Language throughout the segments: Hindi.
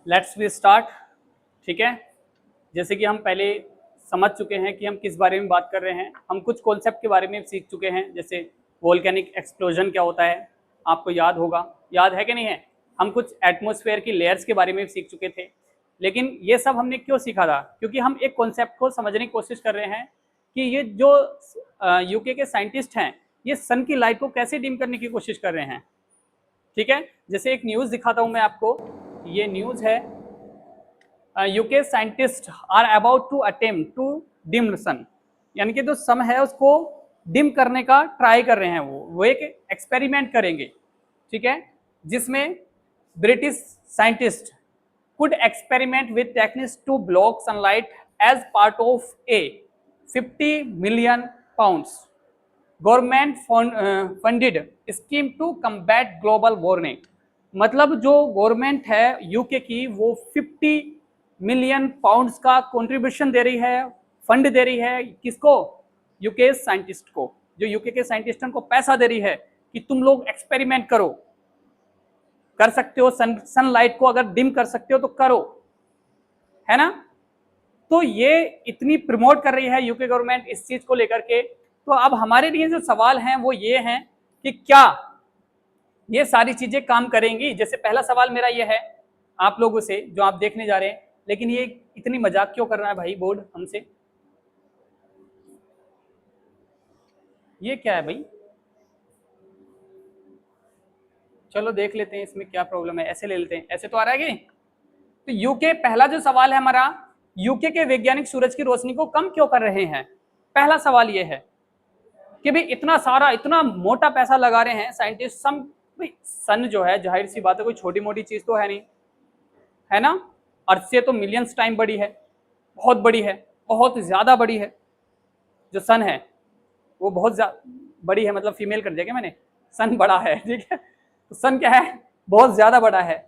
Let's we start. ठीक है, जैसे कि हम पहले समझ चुके हैं कि हम किस बारे में बात कर रहे हैं। हम कुछ कॉन्सेप्ट के बारे में सीख चुके हैं, जैसे वोल्केनिक एक्सप्लोजन क्या होता है, आपको याद होगा, याद है कि नहीं है। हम कुछ एटमॉस्फेयर की लेयर्स के बारे में सीख चुके थे। लेकिन ये सब हमने क्यों सीखा था? क्योंकि हम एक कॉन्सेप्ट को समझने की कोशिश कर रहे हैं कि ये जो यूके के साइंटिस्ट हैं, ये सन की लाइट को कैसे डिम करने की कोशिश कर रहे हैं। ठीक है, जैसे एक न्यूज़ दिखाता हूँ मैं आपको। ये न्यूज़ है, UK scientist are about to attempt to dim sun, यानी कि जो सन है उसको डिम करने का ट्राई कर रहे हैं। वो एक एक्सपेरिमेंट करेंगे, ठीक है, जिसमें British scientist could experiment with techniques to block sunlight as part of a 50 million pounds government funded scheme to combat global warming. मतलब जो गवर्नमेंट है यूके की, वो 50 मिलियन पाउंड्स का कंट्रीब्यूशन दे रही है, फंड दे रही है। किसको? यूके साइंटिस्ट को। जो यूके के साइंटिस्टों को पैसा दे रही है कि तुम लोग एक्सपेरिमेंट करो, कर सकते हो, सनलाइट को अगर डिम कर सकते हो तो करो, है ना। तो ये इतनी प्रमोट कर रही है यूके गवर्नमेंट इस चीज को लेकर के। तो अब हमारे लिए जो सवाल हैं वो ये हैं कि क्या ये सारी चीजें काम करेंगी। जैसे पहला सवाल मेरा ये है आप लोगों से, जो आप देखने जा रहे हैं, लेकिन ये इतनी मजाक क्यों कर रहा है भाई बोर्ड हमसे? ये क्या है भाई? चलो देख लेते हैं इसमें क्या प्रॉब्लम है, ऐसे ले लेते हैं। ऐसे तो आ रहा है कि नहीं? तो यूके, पहला जो सवाल है हमारा, यूके के वैज्ञानिक सूरज की रोशनी को कम क्यों कर रहे हैं। पहला सवाल ये है कि भाई इतना सारा, इतना मोटा पैसा लगा रहे हैं साइंटिस्ट। भाई सन जो है, जाहिर सी बात है, कोई छोटी मोटी चीज तो है नहीं, है ना। अर्थ से तो मिलियंस टाइम बड़ी है, बहुत बड़ी है, बहुत ज्यादा बड़ी है। जो सन है वो बहुत बड़ी है, मतलब फीमेल कर दिया क्या मैंने, सन बड़ा है, ठीक है। तो सन क्या है, बहुत ज्यादा बड़ा है।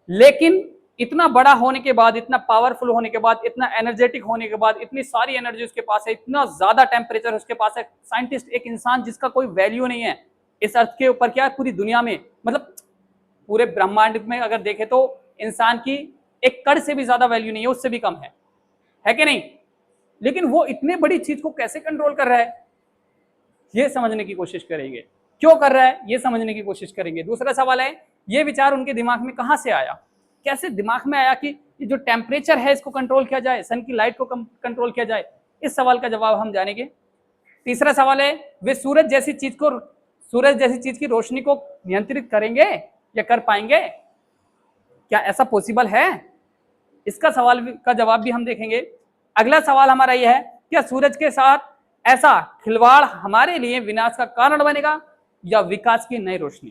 लेकिन इतना बड़ा होने के बाद, इतना पावरफुल होने के बाद, इतना एनर्जेटिक होने के बाद, इतनी सारी एनर्जी उसके पास है, इतना ज्यादा टेम्परेचर उसके पास है, साइंटिस्ट, एक इंसान जिसका कोई वैल्यू नहीं है इस अर्थ के ऊपर, क्या है, पूरी दुनिया में, मतलब पूरे ब्रह्मांड में अगर देखें तो इंसान की एक कण से भी ज्यादा वैल्यू नहीं है, उससे भी कम है कि नहीं। लेकिन वो इतने बड़ी चीज को कैसे कंट्रोल कर रहा है, ये समझने की कोशिश करेंगे। क्यों कर रहा है ये समझने की कोशिश करेंगे। दूसरा सवाल है, ये विचार उनके दिमाग में कहां से आया, कैसे दिमाग में आया कि ये जो टेम्परेचर है इसको कंट्रोल किया जाए, सन की लाइट को कंट्रोल किया जाए। इस सवाल का जवाब हम जानेंगे। तीसरा सवाल है, वे सूरज जैसी चीज की रोशनी को नियंत्रित करेंगे या कर पाएंगे, क्या ऐसा पॉसिबल है? इसका सवाल का जवाब भी हम देखेंगे। अगला सवाल हमारा यह है, क्या सूरज के साथ ऐसा खिलवाड़ हमारे लिए विनाश का कारण बनेगा या विकास की नई रोशनी?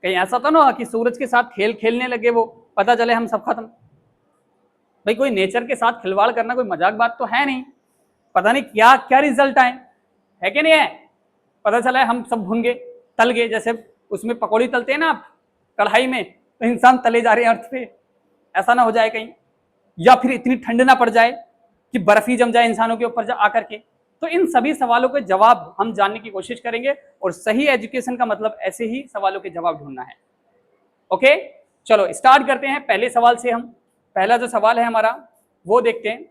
कहीं ऐसा तो ना कि सूरज के साथ खेल खेलने लगे, वो पता चले हम सब खत्म। भाई कोई नेचर के साथ खिलवाड़ करना कोई मजाक बात तो है नहीं, पता नहीं क्या क्या रिजल्ट आए, है कि नहीं है। पता चला है हम सब भुन गए, तल गए, जैसे उसमें पकौड़ी तलते हैं ना आप कढ़ाई में, तो इंसान तले जा रहे हैं अर्थ पे, ऐसा ना हो जाए कहीं। या फिर इतनी ठंड ना पड़ जाए कि बर्फ ही जम जाए इंसानों के ऊपर आकर के। तो इन सभी सवालों के जवाब हम जानने की कोशिश करेंगे, और सही एजुकेशन का मतलब ऐसे ही सवालों के जवाब ढूंढना है। ओके, चलो स्टार्ट करते हैं पहले सवाल से। हम पहला जो सवाल है हमारा वो देखते हैं,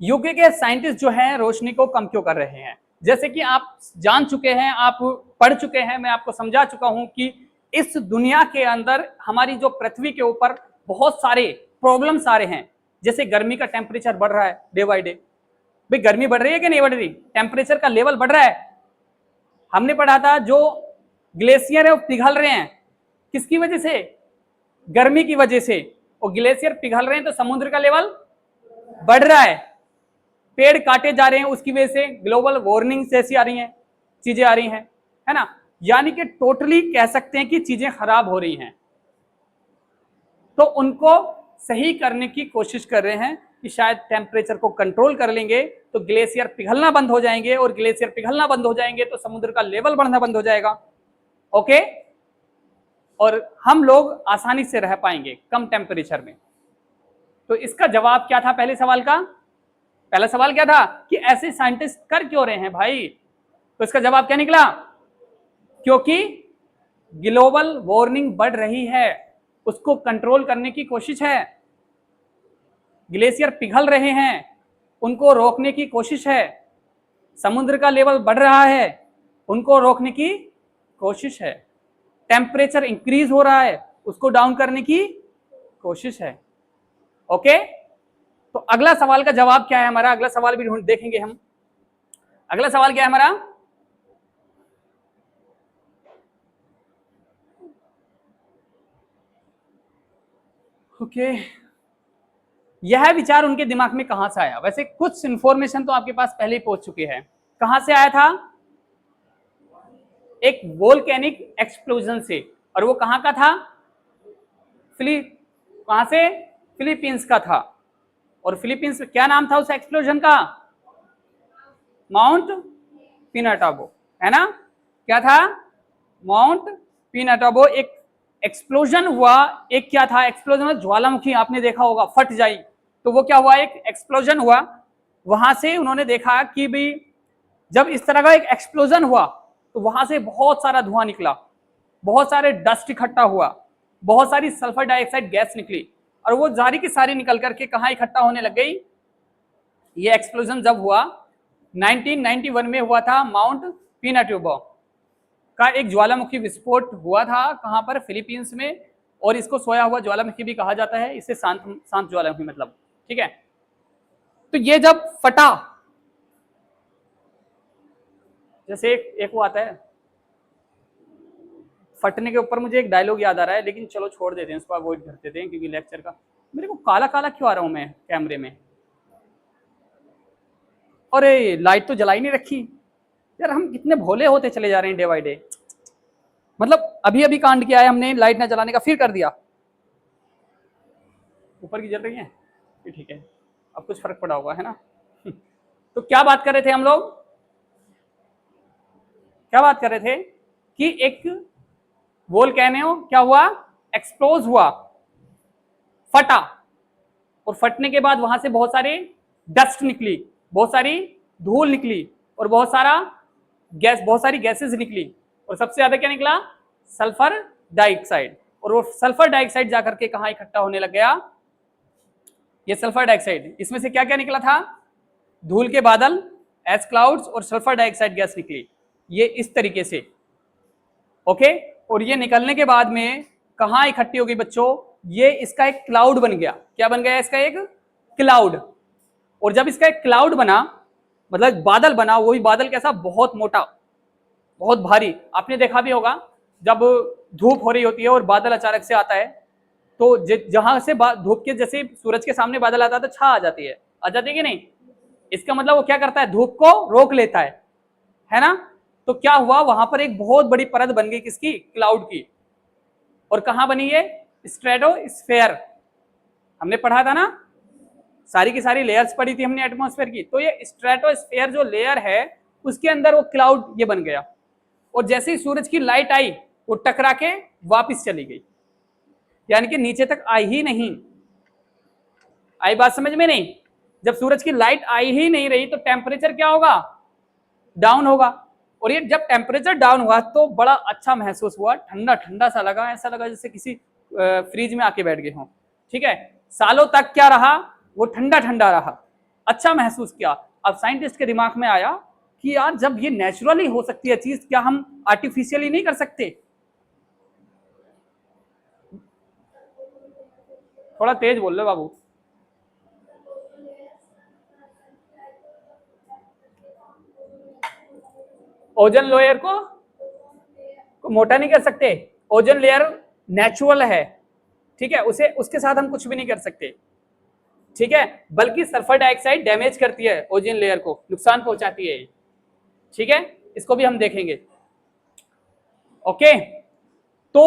यूके के साइंटिस्ट जो हैं रोशनी को कम क्यों कर रहे हैं। जैसे कि आप जान चुके हैं, आप पढ़ चुके हैं, मैं आपको समझा चुका हूं कि इस दुनिया के अंदर, हमारी जो पृथ्वी के ऊपर बहुत सारे प्रॉब्लम्स आ रहे हैं। जैसे गर्मी का टेम्परेचर बढ़ रहा है डे बाय डे। भाई गर्मी बढ़ रही है कि नहीं बढ़ रही, टेम्परेचर का लेवल बढ़ रहा है। हमने पढ़ा था जो ग्लेशियर है वो पिघल रहे हैं, किसकी वजह से? गर्मी की वजह से। और ग्लेशियर पिघल रहे हैं तो समुद्र का लेवल बढ़ रहा है, पेड़ काटे जा रहे हैं, उसकी वजह से ग्लोबल वार्मिंग जैसी आ रही हैं चीजें आ रही हैं, है ना। यानी कि टोटली कह सकते हैं कि चीजें खराब हो रही हैं। तो उनको सही करने की कोशिश कर रहे हैं कि शायद टेम्परेचर को कंट्रोल कर लेंगे तो ग्लेशियर पिघलना बंद हो जाएंगे, और ग्लेशियर पिघलना बंद हो जाएंगे तो समुद्र का लेवल बढ़ना बंद हो जाएगा। ओके, और हम लोग आसानी से रह पाएंगे कम टेम्परेचर में। तो इसका जवाब क्या था पहले सवाल का? पहला सवाल क्या था कि ऐसे साइंटिस्ट कर क्यों रहे हैं भाई? तो इसका जवाब क्या निकला? क्योंकि ग्लोबल वार्मिंग बढ़ रही है। उसको कंट्रोल करने की कोशिश है। ग्लेशियर पिघल रहे हैं, उनको रोकने की कोशिश है। समुद्र का लेवल बढ़ रहा है, उनको रोकने की कोशिश है। टेम्परेचर इंक्रीज हो रहा है, उसको डाउन करने की कोशिश है। ओके, तो अगला सवाल का जवाब क्या है हमारा, अगला सवाल भी ढूंढ देखेंगे हम। अगला सवाल क्या है हमारा, ओके यह विचार उनके दिमाग में कहां से आया। वैसे कुछ इंफॉर्मेशन तो आपके पास पहले ही पहुंच चुकी है। कहां से आया था, एक वोल्केनिक एक्सप्लोजन से, और वो कहां का था, कहां से, फिलीपींस का था। और फिलीपींस में क्या नाम था उस एक्सप्लोजन का, माउंट पिनाटाबो, है ना। क्या था, माउंट पिनाटाबो। एक एक्सप्लोजन हुआ, एक क्या था, एक्सप्लोजन में ज्वालामुखी आपने देखा होगा फट जाई, तो वो क्या हुआ, एक एक्सप्लोजन हुआ। वहां से उन्होंने देखा कि भाई जब इस तरह का एक एक्सप्लोजन हुआ तो वहां से बहुत सारा धुआं निकला, बहुत सारे डस्ट इकट्ठा हुआ, बहुत सारी सल्फर डाइऑक्साइड गैस निकली, और वो सारी की सारी निकल करके कहां इकट्ठा होने लग गई। ये एक्सप्लोजन जब हुआ 1991 में हुआ था, माउंट पिनाटुबो का एक ज्वालामुखी विस्फोट हुआ था। कहां पर, फिलीपींस में। और इसको सोया हुआ ज्वालामुखी भी कहा जाता है, इसे शांत ज्वालामुखी मतलब, ठीक है। तो ये जब फटा, जैसे एक वो आता है, फटने के ऊपर मुझे एक डायलॉग याद आ रहा है, लेकिन चलो छोड़ देते हैं, इसको अवॉइड कर देते हैं, क्योंकि लेक्चर का मेरे को काला काला क्यों आ रहा हूं मैं कैमरे में। अरे लाइट तो जलाई नहीं रखी यार, हम कितने भोले होते चले जा रहे हैं डे बाई डे। मतलब अभी अभी कांड किया है हमने लाइट ना जलाने का, फिर कर दिया। ऊपर की जल रही है, ठीक है, अब कुछ फर्क पड़ा होगा, है ना। तो क्या बात कर रहे थे हम लोग, क्या बात कर रहे थे कि एक वोल्केनो क्या हुआ, एक्सप्लोज हुआ, फटा, और फटने के बाद वहां से बहुत सारे डस्ट निकली, बहुत सारी धूल निकली, और बहुत सारी गैसेस निकली, और सबसे ज्यादा क्या निकला, सल्फर डाइऑक्साइड। और वो सल्फर डाइऑक्साइड जाकर के कहां इकट्ठा होने लग गया, ये सल्फर डाइऑक्साइड, इसमें से क्या क्या निकला था, धूल के बादल, एस क्लाउड्स, और सल्फर डाइऑक्साइड गैस निकली, ये इस तरीके से। ओके, और ये निकलने के बाद में कहां इकट्ठी हो गई बच्चों, ये इसका एक क्लाउड बन गया। क्या बन गया, इसका एक क्लाउड। और जब इसका एक क्लाउड बना, मतलब बादल बना, वही बादल कैसा, बहुत मोटा, बहुत भारी। आपने देखा भी होगा जब धूप हो रही होती है और बादल अचानक से आता है, तो जहां से धूप के, जैसे सूरज के सामने बादल आता है तो छा आ जाती है, कि नहीं। इसका मतलब वो क्या करता है, धूप को रोक लेता है ना। तो क्या हुआ, वहां पर एक बहुत बड़ी परत बन गई, किसकी, क्लाउड की। और कहां बनी है, स्ट्रेटोस्फेयर, हमने पढ़ा था ना, सारी की सारी लेयर्स पढ़ी थी हमने एटमॉस्फेयर की। तो ये स्ट्रेटोस्फेयर जो लेयर है, उसके अंदर वो क्लाउड ये बन गया, और जैसे ही सूरज की लाइट आई, वो टकरा के वापिस चली गई, यानी कि नीचे तक आई ही नहीं। आई बात समझ में नहीं, जब सूरज की लाइट आई ही नहीं रही तो टेम्परेचर क्या होगा, डाउन होगा। और ये जब टेम्परेचर डाउन हुआ तो बड़ा अच्छा महसूस हुआ, ठंडा ठंडा सा लगा, ऐसा लगा जैसे किसी फ्रिज में आके बैठ गए हों, ठीक है। सालों तक क्या रहा, वो ठंडा ठंडा रहा, अच्छा महसूस किया। अब साइंटिस्ट के दिमाग में आया कि यार जब ये नेचुरली हो सकती है चीज, क्या हम आर्टिफिशियली नहीं कर सकते। थोड़ा तेज बोल लो बाबू। ओजन लेयर को मोटा नहीं कर सकते, ओजन लेयर नेचुरल है, ठीक है, उसे उसके साथ हम कुछ भी नहीं कर सकते, ठीक है। बल्कि सल्फर डाइऑक्साइड डैमेज करती है ओजन लेयर को, नुकसान पहुंचाती है, ठीक है, इसको भी हम देखेंगे। ओके, तो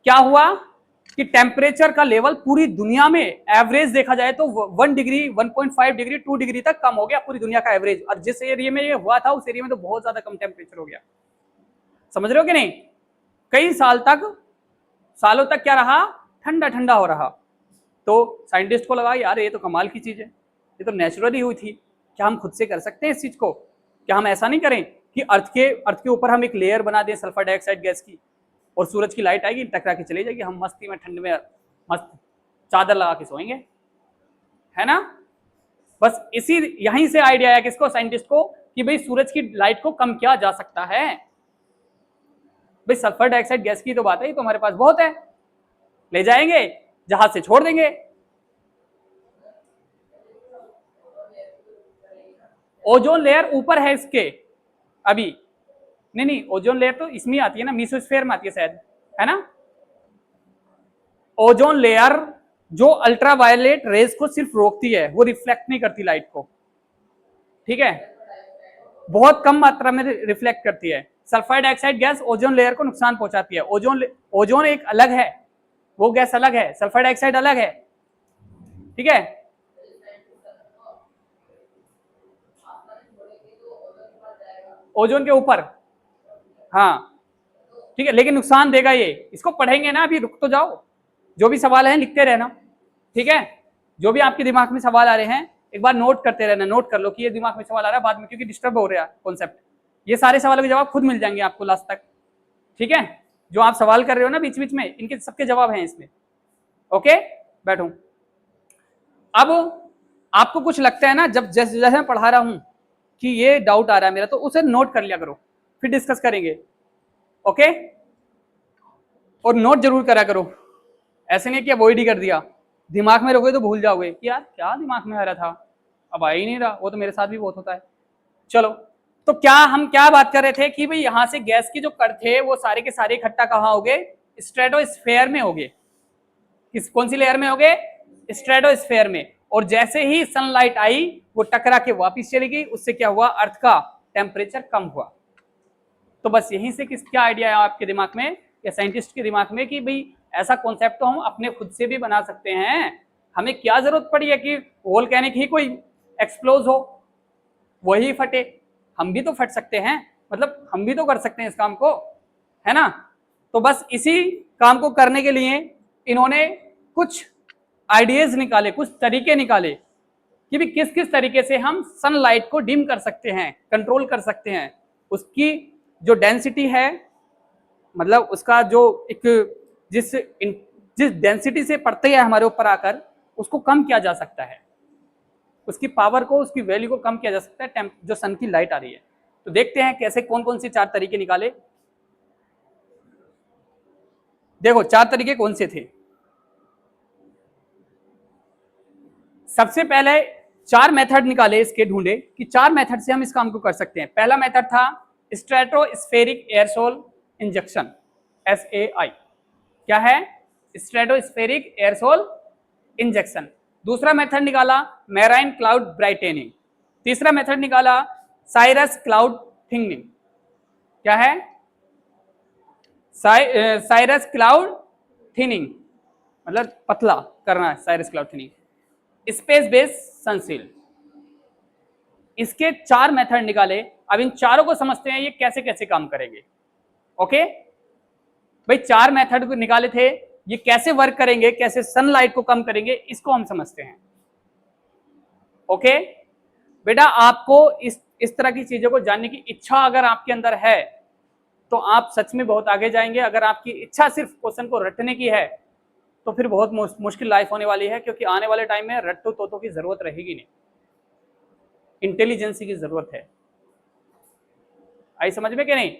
क्या हुआ कि टेम्परेचर का लेवल पूरी दुनिया में एवरेज देखा जाए तो 1 डिग्री, 1.5 डिग्री, 2 डिग्री तक कम हो गया पूरी दुनिया का एवरेज। और जिस एरिया में ये हुआ था उस एरिया में तो बहुत ज्यादा कम टेम्परेचर हो गया, समझ रहे हो कि नहीं। कई सालों तक क्या रहा, ठंडा ठंडा हो रहा। तो साइंटिस्ट को लगा यार ये तो कमाल की चीज है, ये तो नेचुरली हुई थी, क्या हम खुद से कर सकते हैं इस चीज को, क्या हम ऐसा नहीं करें कि अर्थ के ऊपर हम एक लेयर बना दें सल्फर डाइऑक्साइड गैस की, और सूरज की लाइट आएगी, टकरा के चली जाएगी, हम मस्ती में ठंड में मस्त चादर लगा के सोएंगे, है ना। बस इसी यहीं से आइडिया आया किसको, साइंटिस्ट को, कि भाई सूरज की लाइट को कम किया जा सकता है। भाई सल्फर डाइऑक्साइड गैस की तो बात है, ये तो हमारे पास बहुत है, ले जाएंगे जहाज से छोड़ देंगे। ओजोन लेयर ऊपर है इसके अभी, नहीं ओजोन लेयर तो इसमें आती है ना, मेसोस्फीयर में आती है शायद, है ना। ओजोन लेयर जो अल्ट्रावायलेट रेज को सिर्फ रोकती है, वो रिफ्लेक्ट नहीं करती लाइट को, ठीक है, बहुत कम मात्रा में रिफ्लेक्ट करती है। Sulphur dioxide gas ozone layer को नुकसान पहुंचाती है। ओजोन एक अलग है, वो गैस अलग है, सल्फर डाइऑक्साइड अलग है, ठीक है। ओजोन के ऊपर, हाँ ठीक है, लेकिन नुकसान देगा ये, इसको पढ़ेंगे ना, अभी रुक तो जाओ, जो भी सवाल है लिखते रहना, ठीक है। जो भी आपके दिमाग में सवाल आ रहे हैं एक बार नोट करते रहना, नोट कर लो कि ये दिमाग में सवाल आ रहा है बाद में, क्योंकि डिस्टर्ब हो रहा है कॉन्सेप्ट। ये सारे सवालों के जवाब खुद मिल जाएंगे आपको लास्ट तक, ठीक है। जो आप सवाल कर रहे हो ना बीच बीच में, इनके सबके जवाब हैं इसमें, ओके। बैठो। अब आपको कुछ लगता है ना, जब जैसे जैसे मैं पढ़ा रहा हूं कि ये डाउट आ रहा है मेरा, तो उसे नोट कर लिया करो, फिर डिस्कस करेंगे, ओके। और नोट जरूर करा करो, ऐसे नहीं कि अवॉइड ही कर दिया, दिमाग में रखोगे तो भूल जाओगे कि यार क्या दिमाग में आ रहा था, अब आ ही नहीं रहा। वो तो मेरे साथ भी बहुत होता है। चलो, तो क्या हम क्या बात कर रहे थे कि भाई यहां से गैस के जो कण थे वो सारे के सारे इकट्ठा कहां हो गए, स्ट्रेटोस्फेयर में हो गए। कौन सी लेयर में हो गए, स्ट्रेटोस्फेयर में। और जैसे ही सनलाइट आई वो टकरा के वापिस चली गई, उससे क्या हुआ, अर्थ का टेम्परेचर कम हुआ। तो बस यहीं से क्या आइडिया है आपके दिमाग में या साइंटिस्ट के दिमाग में कि भाई ऐसा कॉन्सेप्ट तो हम अपने खुद से भी बना सकते हैं, हमें क्या जरूरत पड़ी है कि वोल्केनिक ही कोई एक्सप्लोज हो, वही फटे, हम भी तो फट सकते हैं, मतलब हम भी तो कर सकते हैं इस काम को, है ना। तो बस इसी काम को करने के लिए इन्होंने कुछ आइडियाज निकाले, कुछ तरीके निकाले कि भी किस किस तरीके से हम सनलाइट को डिम कर सकते हैं, कंट्रोल कर सकते हैं, उसकी जो डेंसिटी है, मतलब उसका जो एक जिस डेंसिटी से पड़ते हैं हमारे ऊपर आकर, उसको कम किया जा सकता है, उसकी पावर को, उसकी वैल्यू को कम किया जा सकता है जो सन की लाइट आ रही है। तो देखते हैं कैसे, कौन कौन से 4 तरीके निकाले। देखो 4 तरीके कौन से थे। सबसे पहले 4 मेथड निकाले इसके, ढूंढे कि 4 मेथड से हम इस काम को कर सकते हैं। पहला मेथड था स्ट्रेटोस्फेरिक एयरसोल इंजेक्शन, SAI। क्या है, स्ट्रेटोस्फेरिक एयरसोल इंजेक्शन। दूसरा मेथड निकाला मैराइन क्लाउड ब्राइटेनिंग। तीसरा मेथड निकाला साइरस क्लाउड थिनिंग। क्या है, साइरस क्लाउड थिनिंग, मतलब पतला करना है, cirrus cloud thinning. Space based sunshield. इसके 4 मेथड निकाले। अब इन चारों को समझते हैं ये कैसे कैसे काम करेंगे, ओके। भाई 4 मेथड निकाले थे, ये कैसे वर्क करेंगे, कैसे सनलाइट को कम करेंगे, इसको हम समझते हैं, ओके। बेटा आपको इस तरह की चीजों को जानने की इच्छा अगर आपके अंदर है तो आप सच में बहुत आगे जाएंगे। अगर आपकी इच्छा सिर्फ क्वेश्चन को रटने की है तो फिर बहुत मुश्किल लाइफ होने वाली है, क्योंकि आने वाले टाइम में रट्टू तोतों की जरूरत रहेगी नहीं, इंटेलिजेंसी की जरूरत है। आई समझ में कि नहीं।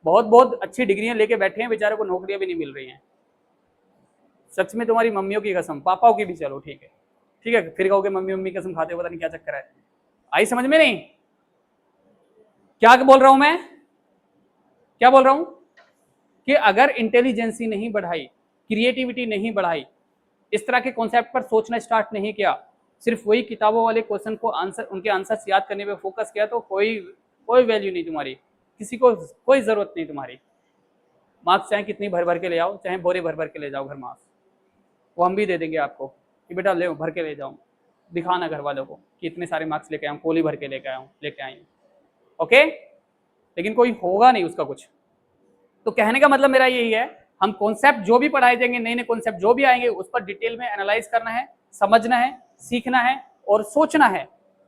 बहुत बहुत अच्छी डिग्रियां लेके बैठे हैं, बेचारों को नौकरियां भी नहीं मिल रही हैं। सच में तुम्हारी मम्मियों की कसम, पापाओं की भी, चलो ठीक है, ठीक है, फिर कहोगे मम्मी मम्मी कसम खाते हो, पता नहीं क्या चक्कर है। आई समझ में नहीं, क्या बोल रहा हूं मैं, क्या बोल रहा हूं कि अगर इंटेलिजेंसी नहीं बढ़ाई, क्रिएटिविटी नहीं बढ़ाई, इस तरह के कॉन्सेप्ट पर सोचना स्टार्ट नहीं किया, सिर्फ वही किताबों वाले क्वेश्चन को आंसर, उनके आंसर्स याद करने पे फोकस किया, तो कोई वैल्यू नहीं तुम्हारी, किसी को कोई जरूरत नहीं तुम्हारी। मार्क्स चाहे कितनी भर भर के ले आओ, चाहे बोरे भर भर के ले जाओ घर मार्क्स, वो हम भी दे देंगे आपको कि बेटा ले भर के ले जाओ, दिखाना घर वालों को कि इतने सारे मार्क्स लेके आऊँ, कोली भर के लेके आई हूँ, ओके। लेकिन कोई होगा नहीं उसका कुछ। तो कहने का मतलब मेरा यही है, हम कॉन्सेप्ट जो भी पढ़ाए जाएंगे, नए नए कॉन्सेप्ट जो भी आएंगे, उस पर डिटेल में एनालाइज करना है, समझना है, सीखना है और सोचना है,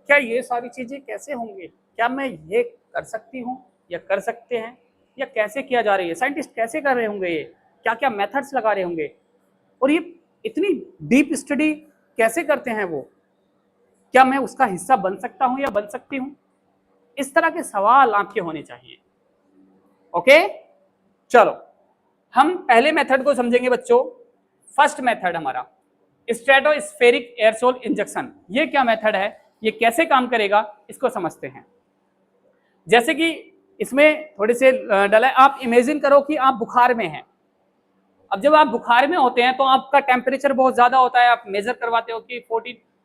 क्या ये सारी चीजें कैसे होंगे, क्या मैं ये कर सकती हूँ या कर सकते हैं, या कैसे किया जा रही है, साइंटिस्ट कैसे कर रहे होंगे, ये क्या क्या मेथड्स लगा रहे होंगे, और ये इतनी डीप स्टडी कैसे करते हैं वो, क्या मैं उसका हिस्सा बन सकता हूं या बन सकती हूं? इस तरह के सवाल आपके होने चाहिए। ओके, चलो हम पहले मेथड को समझेंगे बच्चों। फर्स्ट मेथड हमारा स्ट्रेटोस्फेरिक एयरसोल इंजेक्शन। ये क्या मेथड है, ये कैसे काम करेगा, इसको समझते हैं। जैसे कि इसमें थोड़े से डला है, आप इमेजिन करो कि आप बुखार में हैं। अब जब आप बुखार में होते हैं तो आपका टेम्परेचर बहुत ज्यादा होता है, आप मेजर करवाते हो कि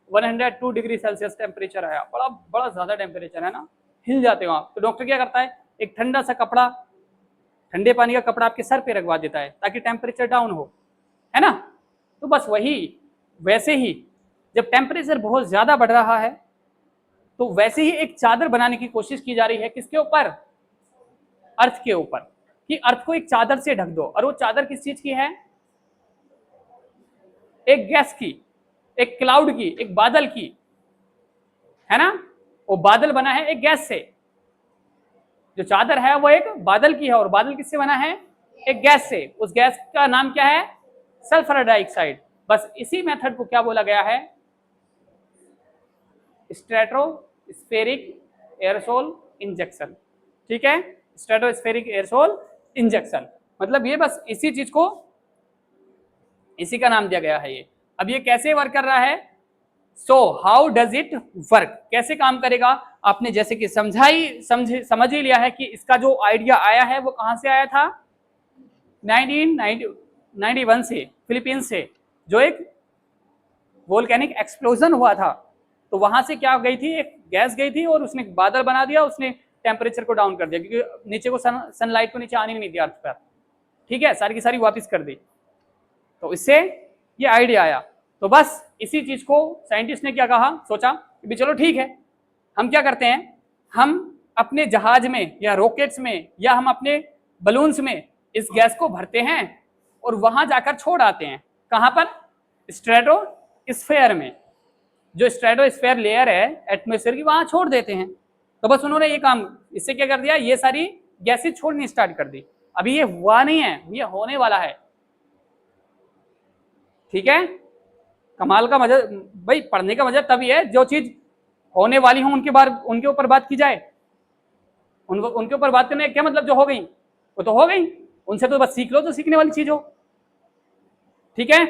102 डिग्री सेल्सियस टेम्परेचर आया, बड़ा बड़ा ज्यादा टेम्परेचर है ना, हिल जाते हो आप। तो डॉक्टर क्या करता है, एक ठंडा सा कपड़ा, ठंडे पानी का कपड़ा आपके सर पे रखवा देता है ताकि टेम्परेचर डाउन हो, है ना। तो बस वही वैसे ही जब टेम्परेचर बहुत ज्यादा बढ़ रहा है तो वैसे ही एक चादर बनाने की कोशिश की जा रही है, किसके ऊपर, अर्थ के ऊपर, कि अर्थ को एक चादर से ढक दो। और वो चादर किस चीज की है, एक गैस की, एक क्लाउड की, एक बादल की, है ना। वो बादल बना है एक गैस से, जो चादर है वो एक बादल की है, और बादल किससे बना है, एक गैस से। उस गैस का नाम क्या है, सल्फर डाइऑक्साइड। बस इसी मेथड को क्या बोला गया है, स्ट्रेटोस्फेरिक एयरसोल इंजेक्शन। ठीक है, स्ट्रेटोस्फेरिक एयरसोल इंजेक्शन, मतलब ये बस इसी चीज को, इसी का नाम दिया गया है ये। अब ये कैसे वर्क कर रहा है, so how does it work, कैसे काम करेगा, आपने जैसे कि समझ ही लिया है कि इसका जो आइडिया आया है वो कहां से आया था, 1991 से, फिलीपींस से, जो एक वोल्केनिक एक्सप्लोजन हुआ था। तो वहां से क्या गई थी, एक गैस गई थी और उसने बादल बना दिया, उसने टेम्परेचर को डाउन कर दिया, क्योंकि नीचे को सनलाइट को नीचे आने नहीं दिया अर्थ पर। ठीक है, सारी की सारी वापस कर दी, तो इससे ये आइडिया आया। तो बस इसी चीज को साइंटिस्ट ने क्या कहा, सोचा कि चलो ठीक है, हम क्या करते हैं, हम अपने जहाज में या रॉकेट्स में या हम अपने बलून्स में इस गैस को भरते हैं और वहां जाकर छोड़ आते हैं। कहां पर, स्ट्रेटोस्फेयर में, जो स्ट्रेटोस्फेयर लेयर है एटमॉस्फेयर की, वहां छोड़ देते हैं। तो बस उन्होंने ये काम, इससे क्या कर दिया, ये सारी गैसेज छोड़नी स्टार्ट कर दी। अभी ये हुआ नहीं है, ये होने वाला है। ठीक है, कमाल का मजा भाई, पढ़ने का मजा तभी है जो चीज होने वाली हो उनके ऊपर बात की जाए। उनके ऊपर बात करने क्या मतलब, जो हो गई वो तो हो गई, उनसे तो बस सीख लो, तो सीखने वाली चीज हो। ठीक है,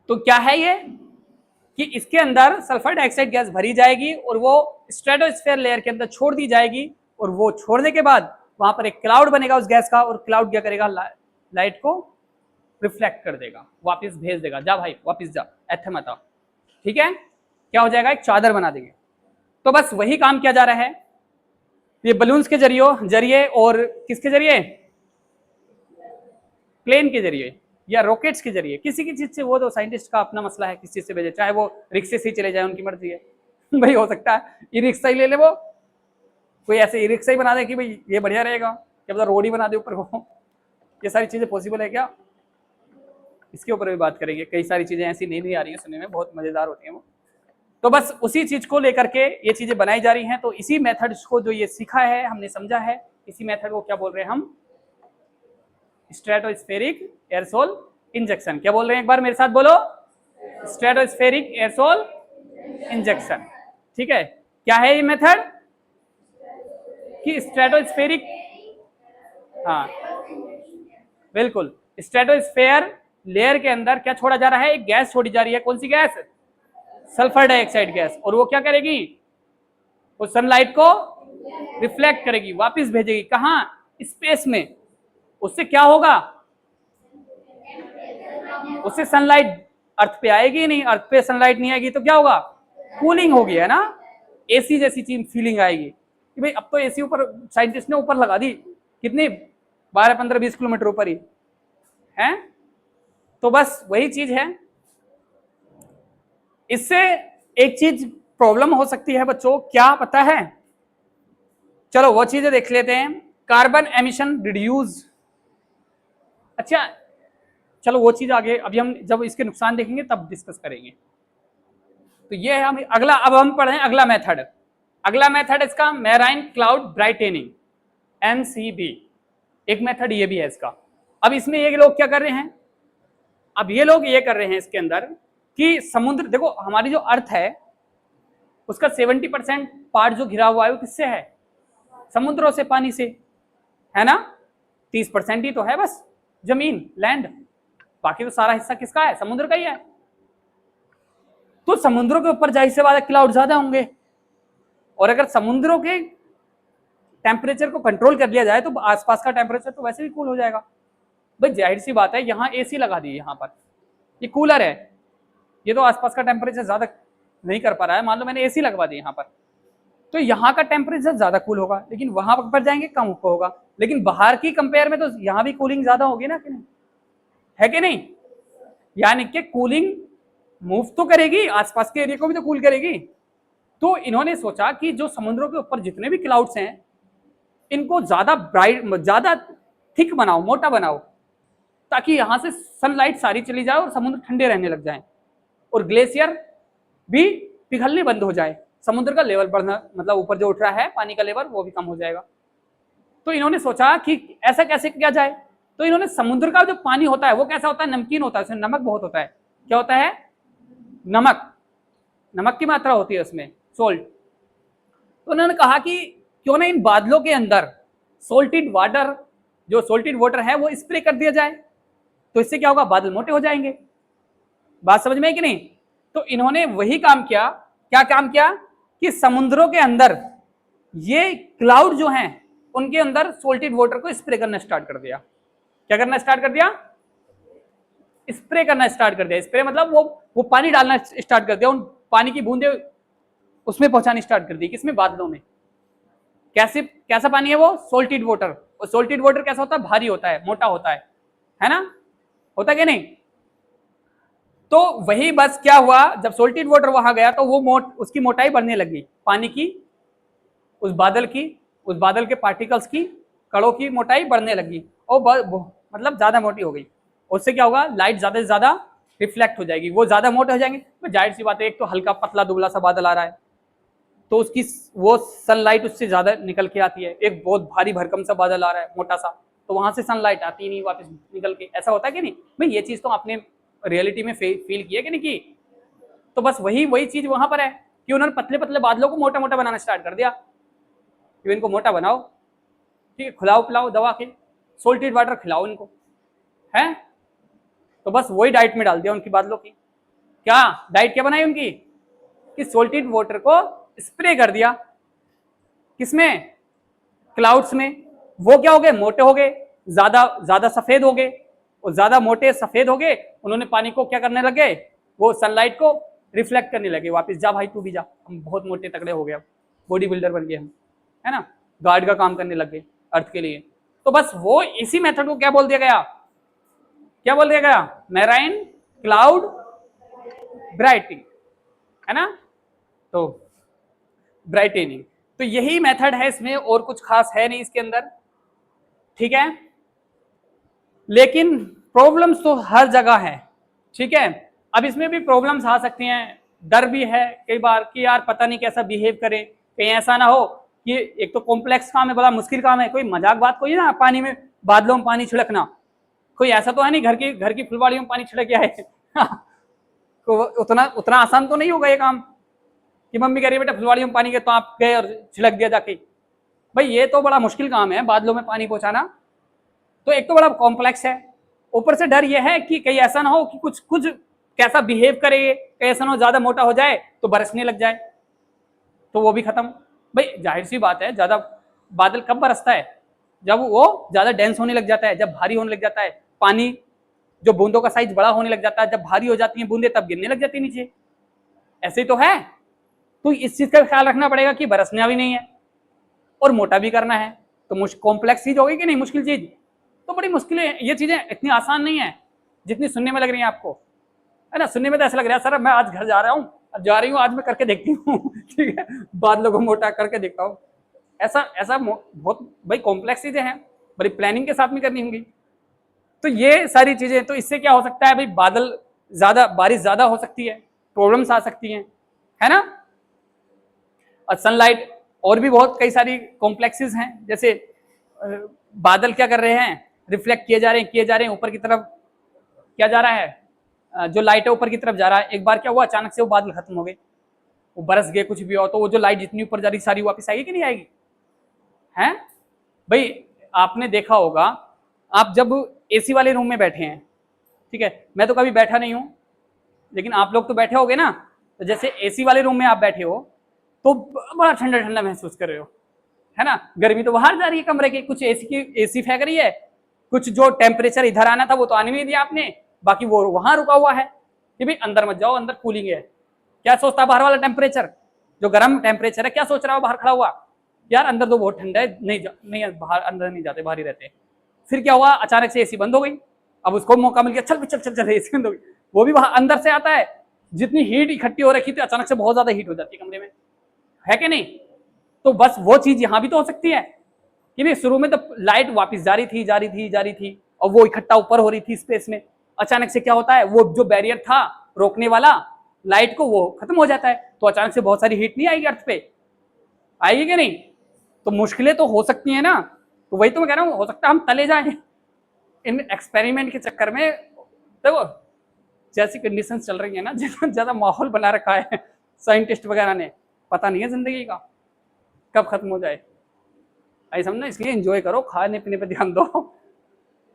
तो क्या है ये कि इसके अंदर सल्फर डाइऑक्साइड गैस भरी जाएगी और वो स्ट्रेटोस्फेयर लेयर के अंदर छोड़ दी जाएगी, और वो छोड़ने के बाद वहां पर एक क्लाउड बनेगा उस गैस का, और क्लाउड क्या करेगा, लाइट को रिफ्लेक्ट कर देगा, वापस भेज देगा, जा भाई वापस जा, ऐसे मत आओ। ठीक है, क्या हो जाएगा, एक चादर बना देंगे। तो बस वही काम किया जा रहा है, ये बलून्स के जरिए और किसके जरिए, प्लेन के जरिए या रॉकेट्स के जरिए, किसी की चीज से, वो तो साइंटिस्ट का अपना मसला है, किस चीज से भेजे, चाहे वो रिक्शे से चले जाए, उनकी मर्जी है भाई, हो सकता है ई रिक्शा ही ले ले, वो कोई ऐसे ई रिक्शा ही बना दे कि भाई ये बढ़िया रहेगा, क्या पता रोड ही बना दे ऊपर को। ये सारी चीजें पॉसिबल है क्या, इसके ऊपर भी बात करेंगे। कई सारी चीजें ऐसी नहीं आ रही है सुनने में, बहुत मजेदार होती हैं वो। तो बस उसी चीज को लेकर के ये चीजें बनाई जा रही हैं। तो इसी मेथड को जो ये सीखा है, हमने समझा है, इसी मेथड को क्या बोल रहे हैं हम, स्ट्रेटोस्फेरिक एयरसोल इंजेक्शन। क्या बोल रहे हैं, एक बार मेरे साथ बोलो, स्ट्रेटोस्फेरिक एयरसोल इंजेक्शन। ठीक है, क्या है ये मेथड, कि स्ट्रेटोस्फेरिक, हाँ बिल्कुल, स्ट्रेटोस्फेयर लेयर के अंदर क्या छोड़ा जा रहा है, एक गैस छोड़ी जा रही है। कौन सी गैस, सल्फर डाइऑक्साइड गैस। और वो क्या करेगी, वो सनलाइट को रिफ्लेक्ट करेगी, वापस भेजेगी, कहां, स्पेस में। उससे क्या होगा, उससे सनलाइट अर्थ पे आएगी नहीं, अर्थ पे सनलाइट नहीं आएगी तो क्या होगा, कूलिंग होगी, है ना, एसी जैसी चीज फीलिंग आएगी कि भाई अब तो एसी ऊपर साइंटिस्ट ने ऊपर लगा दी, कितनी 12, 15, 20 किलोमीटर ऊपर ही है। तो बस वही चीज है। इससे एक चीज प्रॉब्लम हो सकती है बच्चों, क्या पता है, चलो वो चीजें देख लेते हैं। कार्बन एमिशन रिड्यूस, अच्छा चलो वो चीज आगे, अभी हम जब इसके नुकसान देखेंगे तब डिस्कस करेंगे। तो ये है हम अगला, अब हम पढ़े अगला मेथड। अगला मेथड इसका मैराइन क्लाउड ब्राइटेनिंग, MCB। एक मेथड ये भी है इसका। अब इसमें ये लोग क्या कर रहे हैं, अब ये लोग ये कर रहे हैं इसके अंदर कि समुद्र, देखो हमारी जो अर्थ है उसका 70% पार्ट जो घिरा हुआ है वो किससे है, समुद्रों से, पानी से, है ना। 30% ही तो है बस जमीन, लैंड, बाकी तो सारा हिस्सा किसका है, समुद्र का ही है। तो समुद्रों के ऊपर जाहिर से बात क्लाउड ज्यादा होंगे, और अगर समुद्रों के टेम्परेचर को कंट्रोल कर लिया जाए तो आसपास का टेम्परेचर तो वैसे भी कूल हो जाएगा। भाई जाहिर सी बात है, यहाँ एसी लगा दी, यहाँ पर ये कूलर है, ये तो आसपास का टेम्परेचर ज्यादा नहीं कर पा रहा है, मान लो मैंने एसी लगवा दी यहाँ पर, तो यहाँ का टेम्परेचर ज्यादा कूल होगा, लेकिन वहां पर जाएंगे कम होगा, लेकिन बाहर की कंपेयर में तो यहाँ भी कूलिंग ज्यादा होगी ना, कि नहीं, है कि नहीं। यानी कि कूलिंग मूव तो करेगी, आसपास के एरिया को भी तो कूल करेगी। तो इन्होंने सोचा कि जो समुद्रों के ऊपर जितने भी क्लाउड्स हैं इनको ज्यादा ब्राइट, ज्यादा थिक बनाओ, मोटा बनाओ, ताकि यहां से सनलाइट सारी चली जाए और समुद्र ठंडे रहने लग जाए, और ग्लेशियर भी पिघलने बंद हो जाए, समुद्र का लेवल बढ़ना, मतलब ऊपर जो उठ रहा है पानी का लेवल वो भी कम हो जाएगा। तो इन्होंने सोचा कि ऐसा कैसे किया जाए, तो इन्होंने समुद्र का जो पानी होता है वो कैसा होता है, नमकीन होता है, उसमें नमक बहुत होता है। क्या होता है, नमक, नमक की मात्रा होती है उसमें, सोल्ट। तो उन्होंने कहा कि क्यों ना इन बादलों के अंदर सोल्टेड वाटर, जो सोल्टेड वाटर है वो स्प्रे कर दिया जाए, तो इससे क्या होगा, बादल मोटे हो जाएंगे। बात समझ में है कि नहीं। तो इन्होंने वही काम किया, क्या काम किया कि समुद्रों के अंदर ये क्लाउड जो हैं उनके अंदर सोल्टेड वाटर को स्प्रे करना स्टार्ट कर दिया। क्या करना स्टार्ट कर दिया, स्प्रे करना स्टार्ट कर दिया। स्प्रे मतलब वो पानी डालना स्टार्ट कर दिया, उन पानी की बूंदे उसमें पहुंचानी स्टार्ट कर दी, किसमें, बादलों में। कैसे, कैसा पानी है वो, सोल्टेड वाटर। और सोल्टेड वाटर कैसा होता है, भारी होता है, मोटा होता है ना, होता क्या नहीं। तो वही बस क्या हुआ, जब सोल्टेड वाटर वहां गया तो वो उसकी मोटाई बढ़ने लगी, पानी की, उस बादल के पार्टिकल्स की, कणों की मोटाई बढ़ने लगी, और मतलब ज्यादा मोटी हो गई। उससे क्या होगा, लाइट ज्यादा से ज्यादा रिफ्लेक्ट हो जाएगी, वो ज्यादा मोटे हो जाएंगे। तो जाहिर सी बात है, एक तो हल्का पतला दुबला सा बादल आ रहा है, तो उसकी वो सनलाइट उससे ज्यादा निकल के आती है। एक बहुत भारी भरकम सा बादल आ रहा है, मोटा सा, तो वहां से सनलाइट आती नहीं, वापस निकल के, ऐसा होता है कि नहीं भाई। ये चीज तो आपने रियलिटी में फील की है कि नहीं की। तो बस वही चीज वहां पर है कि उन्होंने पतले पतले बादलों को मोटा मोटा बनाना स्टार्ट कर दिया, कि इनको मोटा बनाओ, ठीक है, खिलाओ पिलाओ दवा के, सोल्टेड वाटर खिलाओ इनको, है। तो बस वही डाइट में डाल दिया उनकी बादलों की। क्या डाइट क्या बनाई उनकी, कि सोल्टेड वाटर को स्प्रे कर दिया, किसमें, क्लाउड्स में। वो क्या हो गए, मोटे हो गए, ज्यादा सफेद हो गए, और ज्यादा मोटे सफेद हो गए, उन्होंने पानी को क्या करने लगे, वो सनलाइट को रिफ्लेक्ट करने लगे वापस। जा भाई तू भी जा, हम बहुत मोटे तगड़े हो गए, अब बॉडी बिल्डर बन गए हम, है ना, गार्ड का काम करने लग गए अर्थ के लिए। तो बस वो इसी मेथड को क्या बोल दिया गया, क्या बोल दिया गया, मैराइन क्लाउड ब्राइटिंग, है ना, तो ब्राइटेनिंग। तो यही मेथड है इसमें, और कुछ खास है नहीं इसके अंदर, ठीक है। लेकिन प्रॉब्लम्स तो हर जगह है, ठीक है। अब इसमें भी प्रॉब्लम्स आ सकती हैं, डर भी है कई बार कि यार पता नहीं कैसा बिहेव करें, कहीं ऐसा ना हो कि, एक तो कॉम्प्लेक्स काम है, बड़ा मुश्किल काम है, कोई मजाक बात कोई ना, पानी में, बादलों में पानी छिड़कना, कोई ऐसा तो है नहीं घर की फुलवाड़ियों में पानी छिड़क आए तो उतना आसान तो नहीं होगा ये काम, कि मम्मी कह रही है बेटा फुलवाड़ियों में पानी के, तो आप गए और छिड़क दिया जाके। भाई ये तो बड़ा मुश्किल काम है, बादलों में पानी पहुंचाना, तो एक तो बड़ा कॉम्प्लेक्स है, ऊपर से डर यह है कि कहीं ऐसा ना हो कि कुछ कैसा बिहेव करे, कहीं ऐसा ना हो ज्यादा मोटा हो जाए तो बरसने लग जाए, तो वो भी खत्म। भाई जाहिर सी बात है, ज्यादा बादल कब बरसता है, जब वो ज्यादा डेंस होने लग जाता है, जब भारी होने लग जाता है, पानी जो बूंदों का साइज बड़ा होने लग जाता है, जब भारी हो जाती है बूंदे तब गिरने लग जाती है नीचे, ऐसे ही तो है। तो इस चीज का ख्याल रखना पड़ेगा कि बरसना भी नहीं है और मोटा भी करना है, तो कॉम्प्लेक्स चीज होगी कि नहीं, मुश्किल चीज, तो बड़ी मुश्किल है। ये चीजें इतनी आसान नहीं है जितनी सुनने में लग रही है आपको, है ना। सुनने में तो ऐसा लग रहा है सर मैं आज घर जा रही हूँ, आज मैं करके देखती हूँ ठीक है, बादलों को मोटा करके देखता हूँ, ऐसा बहुत भाई कॉम्प्लेक्स चीजें हैं, बड़ी प्लानिंग के साथ में करनी होंगी। तो ये सारी चीजें, तो इससे क्या हो सकता है भाई, बारिश ज्यादा हो सकती है, प्रॉब्लम्स आ सकती हैं, है ना। और सनलाइट और भी बहुत कई सारी कॉम्प्लेक्सेस हैं, जैसे बादल क्या कर रहे हैं, रिफ्लेक्ट किए जा रहे हैं, किए जा रहे हैं, ऊपर की तरफ क्या जा रहा है, जो लाइट है ऊपर की तरफ जा रहा है। एक बार क्या हुआ, अचानक से वो बादल खत्म हो गए, वो बरस गए, कुछ भी हो, तो वो जो लाइट जितनी ऊपर जा रही सारी वापस आएगी कि नहीं आएगी? हैं भाई, आपने देखा होगा, आप जब एसी वाले रूम में बैठे हैं, ठीक है, मैं तो कभी बैठा नहीं हूं, लेकिन आप लोग तो बैठे होगे ना, तो जैसे एसी वाले रूम में आप बैठे हो तो बड़ा ठंडा ठंडा महसूस कर रहे हो, है ना, गर्मी तो बाहर जा रही है कमरे के, कुछ एसी फेंक रही है, कुछ जो टेम्परेचर इधर आना था वो तो आने नहीं दिया आपने, बाकी वो वहां रुका हुआ है कि भाई अंदर मत जाओ, अंदर कूलिंग है। क्या सोचता बाहर वाला टेम्परेचर, जो गर्म टेम्परेचर है, क्या सोच रहा हो बाहर खड़ा हुआ, यार अंदर तो बहुत ठंडा है, नहीं बाहर, अंदर नहीं जाते, बाहर ही रहते। फिर क्या हुआ, अचानक से एसी बंद हो गई, अब उसको मौका मिल गया, चल चल चल चल एसी बंद हो गई, वो भी वहां अंदर से आता है, जितनी हीट इकट्ठी हो रखी थी अचानक से बहुत ज्यादा हीट हो जाती है कमरे में, है कि नहीं? तो बस वो चीज यहां भी तो हो सकती है कि भाई शुरू में तो लाइट वापस जा रही थी, जा रही थी, जा रही थी, और वो इकट्ठा ऊपर हो रही थी स्पेस में, अचानक से क्या होता है, वो जो बैरियर था रोकने वाला लाइट को, वो खत्म हो जाता है, तो अचानक से बहुत सारी हीट नहीं आएगी अर्थ पे, आएगी कि नहीं? तो मुश्किलें तो हो सकती है ना, तो वही तो मैं कह रहा हूं, हो सकता है हम तले जाएं इन एक्सपेरिमेंट के चक्कर में। देखो जैसी कंडीशन चल रही है ना, जितना ज्यादा माहौल बना रखा है साइंटिस्ट वगैरह ने, पता नहीं है जिंदगी का कब खत्म हो जाए, ऐसा समझना। इसलिए एंजॉय करो, खाने पीने पे ध्यान दो,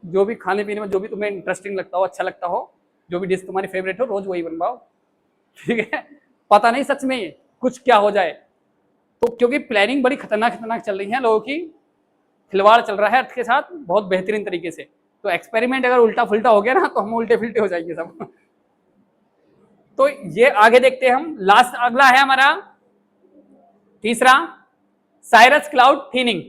जो भी खाने पीने में जो भी तुम्हें इंटरेस्टिंग लगता हो, अच्छा लगता हो, जो भी डिश तुम्हारी फेवरेट हो, रोज वही बनवाओ, ठीक है? पता नहीं सच में कुछ क्या हो जाए, तो क्योंकि प्लानिंग बड़ी खतरनाक खतरनाक चल रही है लोगों की, खिलवाड़ चल रहा है अर्थ के साथ बहुत बेहतरीन तरीके से, तो एक्सपेरिमेंट अगर उल्टा फुल्टा हो गया ना तो हम उल्टे फिल्टे हो जाएंगे सब। तो ये आगे देखते हैं हम, लास्ट अगला है हमारा तीसरा, साइरस क्लाउड थिनिंग।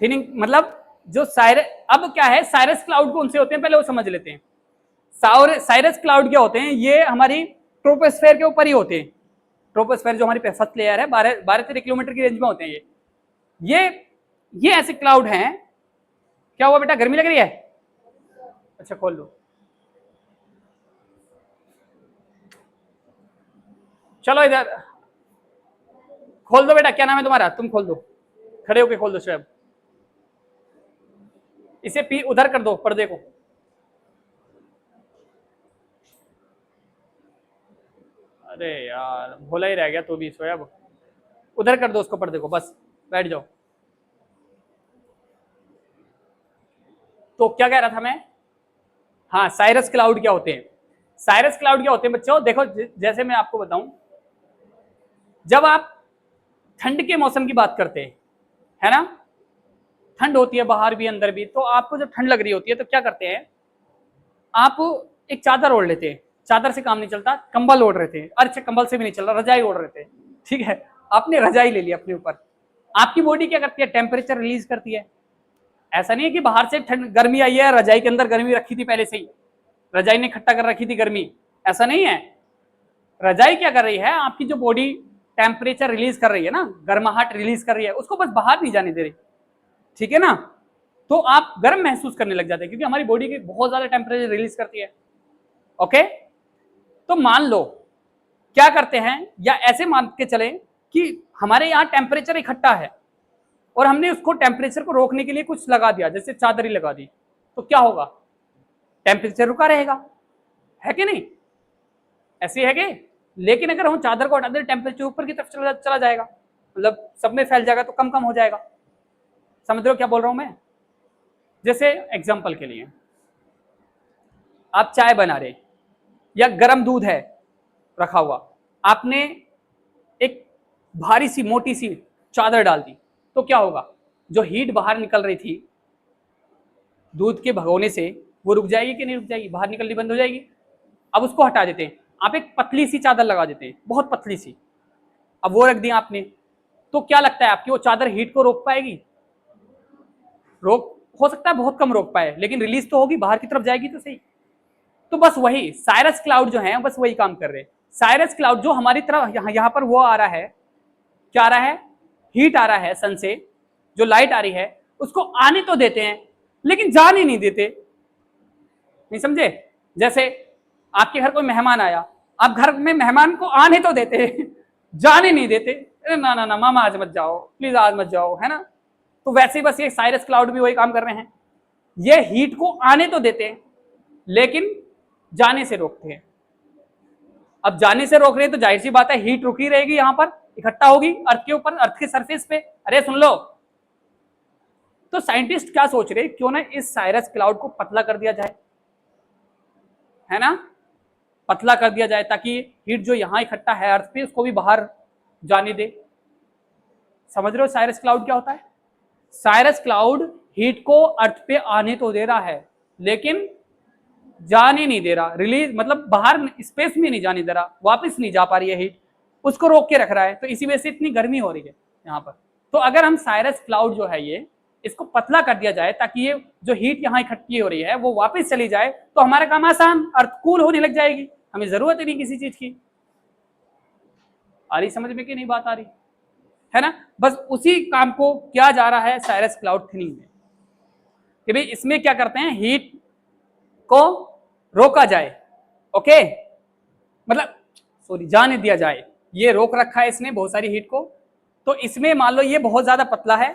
थिनिंग मतलब जो अब क्या है, साइरस क्लाउड कौन से होते हैं पहले वो समझ लेते हैं। साइरस क्लाउड क्या होते हैं, ये हमारी ट्रोपोस्फेयर के ऊपर ही होते हैं। ट्रोपोस्फेयर जो हमारी फर्स्ट लेयर है, 12-13 किलोमीटर की रेंज में होते हैं ये ऐसे क्लाउड हैं। क्या हुआ बेटा, गर्मी लग रही है? अच्छा खोल दो, चलो इधर खोल दो बेटा, क्या नाम है तुम्हारा, तुम खोल दो, खड़े होके खोल दो शोएब, इसे पी उधर कर दो पर्दे को। अरे यार भोला ही रह गया तो भी शोएब, उधर कर दो उसको पर्दे को, बस बैठ जाओ। तो क्या कह रहा था मैं, हाँ साइरस क्लाउड क्या होते हैं, साइरस क्लाउड क्या होते हैं बच्चों, देखो जैसे मैं आपको बताऊं, जब आप ठंड के मौसम की बात करते हैं, है ना, ठंड होती है बाहर भी अंदर भी, तो आपको जब ठंड लग रही होती है तो क्या करते हैं, आप एक चादर ओढ़ लेते हैं, चादर से काम नहीं चलता, कंबल ओढ़ रहे थे, अच्छा कंबल से भी नहीं चल रहा, रजाई ओढ़ रहे थे, ठीक है, आपने रजाई ले ली अपने ऊपर, आपकी बॉडी क्या करती है, टेम्परेचर रिलीज करती है। ऐसा नहीं है कि बाहर से ठंड गर्मी आई है, रजाई के अंदर गर्मी रखी थी पहले से ही, रजाई ने इकट्ठा कर रखी थी गर्मी, ऐसा नहीं है। रजाई क्या कर रही है, आपकी जो बॉडी टेम्परेचर रिलीज कर रही है ना, गर्माहट रिलीज कर रही है, उसको बस बाहर नहीं जाने दे रही, ठीक है ना, तो आप गर्म महसूस करने लग जाते हैं, क्योंकि हमारी बॉडी की बहुत ज्यादा टेम्परेचर रिलीज करती है। ओके, तो मान लो क्या करते हैं, या ऐसे मान के चले कि हमारे यहाँ टेम्परेचर इकट्ठा है और हमने उसको टेम्परेचर को रोकने के लिए कुछ लगा दिया, जैसे चादर ही लगा दी, तो क्या होगा, टेम्परेचर रुका रहेगा, है कि नहीं, ऐसे है कि? लेकिन अगर हम चादर को हटा दें, टेम्परेचर ऊपर की तरफ चला जाएगा, मतलब सब में फैल जाएगा, तो कम कम हो जाएगा। समझ रहे हो क्या बोल रहा हूं मैं? जैसे एग्जांपल के लिए आप चाय बना रहे या गर्म दूध है रखा हुआ, आपने एक भारी सी मोटी सी चादर डाल दी, तो क्या होगा, जो हीट बाहर निकल रही थी दूध के भगोने से, वो रुक जाएगी कि नहीं रुक जाएगी, बाहर निकलनी बंद हो जाएगी। अब उसको हटा देते हैं, आप एक पतली सी चादर लगा देते हैं, बहुत पतली सी, अब वो रख दी आपने, तो क्या लगता है आपकी वो चादर हीट को रोक पाएगी? रोक हो सकता है बहुत कम रोक पाए, लेकिन रिलीज तो होगी, बाहर की तरफ जाएगी तो सही। तो बस वही साइरस क्लाउड जो है बस वही काम कर रहे हैं। साइरस क्लाउड जो हमारी तरफ यहाँ पर वो आ रहा है, क्या आ रहा है, हीट आ रहा है सन से, जो लाइट आ रही है उसको आने तो देते हैं लेकिन जाने नहीं देते, नहीं समझे? जैसे आपके घर कोई मेहमान आया, आप घर में मेहमान को आने तो देते जाने नहीं देते, अरे ना ना ना मामा आज मत जाओ, प्लीज आज मत जाओ, है ना, तो वैसे ही बस ये साइरस क्लाउड भी वही काम कर रहे हैं, ये हीट को आने तो देते हैं लेकिन जाने से रोकते हैं। अब जाने से रोक रहे हैं तो जाहिर सी बात है हीट रुकी रहेगी, यहां पर इकट्ठा होगी अर्थ के ऊपर, अर्थ के सरफेस पे। अरे सुन लो, तो साइंटिस्ट क्या सोच रहे हैं, क्यों ना इस साइरस क्लाउड को पतला कर दिया जाए, है ना, पतला कर दिया जाए ताकि हीट जो यहां इकट्ठा है अर्थ पे उसको भी बाहर जाने दे। समझ रहे हो साइरस क्लाउड क्या होता है? साइरस क्लाउड हीट को अर्थ पे आने तो दे रहा है लेकिन जाने नहीं दे रहा, रिलीज मतलब बाहर स्पेस में नहीं जाने दे रहा, वापस नहीं जा पा रही है हीट, उसको रोक के रख रहा है। तो इसी वजह से इतनी गर्मी हो रही है यहाँ पर। तो अगर हम साइरस क्लाउड जो है ये इसको पतला कर दिया जाए ताकि ये जो हीट यहाँ इकट्ठी हो रही है वो वापस चली जाए, तो हमारा काम आसान, अर्थ कूल होने लग जाएगी, हमें जरूरत ही नहीं किसी चीज की। आ रही समझ में कि नहीं बात आ रही है ना? बस उसी काम को किया जा रहा है साइरस क्लाउड थिनिंग में, कि भाई इसमें क्या करते हैं, हीट को रोका जाए, ओके, मतलब सॉरी जाने दिया जाए। ये रोक रखा है इसने बहुत सारी हीट को, तो इसमें मान लो ये बहुत ज्यादा पतला है,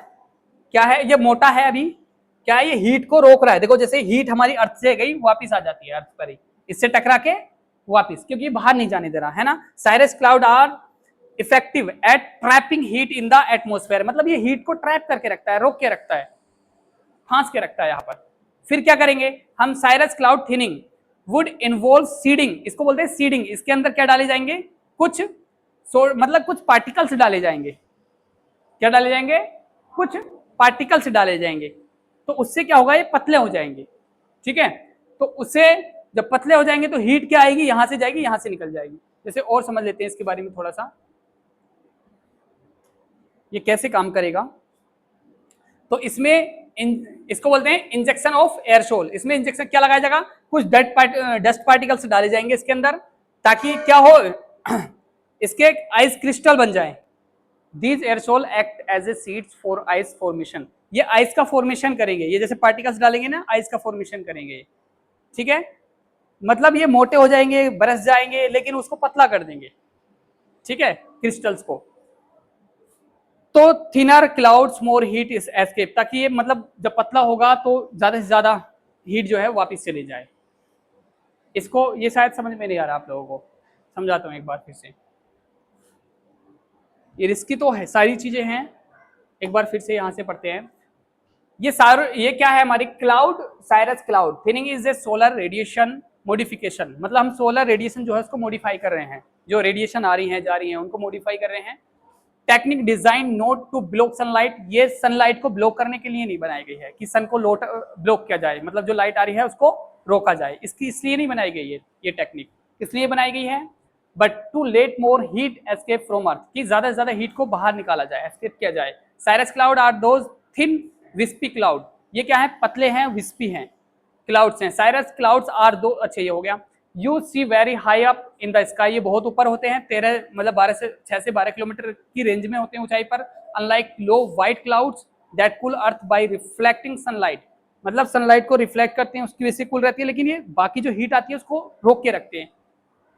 क्या है ये मोटा है, अभी क्या है ये हीट को रोक रहा है। देखो जैसे हीट हमारी अर्थ से गई वापिस आ जाती है अर्थ पर ही, इससे टकरा के वापिस, क्योंकि बाहर नहीं जाने दे रहा है ना। Cirrus cloud are effective at trapping heat in the atmosphere, मतलब ये हीट को ट्रैप करके रखता है, रोक के रखता है, फांस के रखता है यहाँ पर। फिर क्या करेंगे हम, Cyrus cloud thinning would involve seeding, इसको बोलते हैं सीडिंग। इसके अंदर क्या डाले जाएंगे, कुछ मतलब कुछ पार्टिकल्स डाले जाएंगे। क्या डाले जाएंगे, कुछ पार्टिकल्स डाले जाएंगे, तो उससे क्या होगा, ये पतले हो जाएंगे, ठीक है। तो उससे जब पतले हो जाएंगे तो हीट क्या आएगी, यहां से जाएगी, यहां से निकल जाएगी। जैसे और समझ लेते हैं इसके बारे में थोड़ा सा, ये कैसे काम करेगा। तो इसमें इसको बोलते हैं इंजेक्शन ऑफ एयरसोल। इसमें इंजेक्शन क्या लगाया जाएगा, कुछ डस्ट पार्टिकल्स डाले जाएंगे इसके अंदर, ताकि क्या हो इसके आइस क्रिस्टल बन जाए। These aerosol act as a seeds for ice formation, ये आइस का फॉर्मेशन करेंगे, ये जैसे पार्टिकल्स डालेंगे ना आइस का फॉर्मेशन करेंगे, ठीक है। मतलब ये मोटे हो जाएंगे, बरस जाएंगे, लेकिन उसको पतला कर देंगे, ठीक है, क्रिस्टल्स को। तो thinner clouds more heat is escape, ताकि ये मतलब जब पतला होगा तो ज्यादा से ज्यादा हीट जो है वापस चली जाए। इसको ये शायद समझ में नहीं आ रहा आप लोगों को, समझाता हूँ एक बार फिर से। ये रिस्की तो है, सारी चीजें हैं, एक बार फिर से यहाँ से पढ़ते हैं। ये क्या है हमारी cloud, Cyrus cloud thinning is a solar radiation modification, मतलब हम सोलर रेडिएशन जो है उसको मॉडिफाई कर रहे हैं, जो रेडिएशन आ रही है जा रही है उनको मॉडिफाई कर रहे हैं। Technique design note to block sunlight, ये सनलाइट को ब्लॉक करने के लिए नहीं बनाई गई है कि सन को ब्लॉक किया जाए, मतलब जो लाइट आ रही है उसको रोका जाए, इसकी इसलिए नहीं बनाई गई है ये टेक्निक। इसलिए बनाई गई है, but to let more heat escape from earth, कि ज्यादा से ज्यादा हीट को बाहर निकाला जाए, एस्केप किया जाए। Cirrus cloud are those thin wispy cloud, ये क्या है, पतले हैं, विस्पी हैं क्लाउड्स हैं। साइरस क्लाउड्स आर दो, अच्छा ये हो गया। You see very high up in the sky, ये बहुत ऊपर होते हैं, 13 मतलब 6 से 12 किलोमीटर की रेंज में होते हैं ऊंचाई पर। Unlike low white clouds that cool earth by reflecting sunlight, मतलब सनलाइट को रिफ्लेक्ट करते हैं उसकी वजह से कूल रहती है, लेकिन ये बाकी जो हीट आती है उसको रोक के रखते हैं,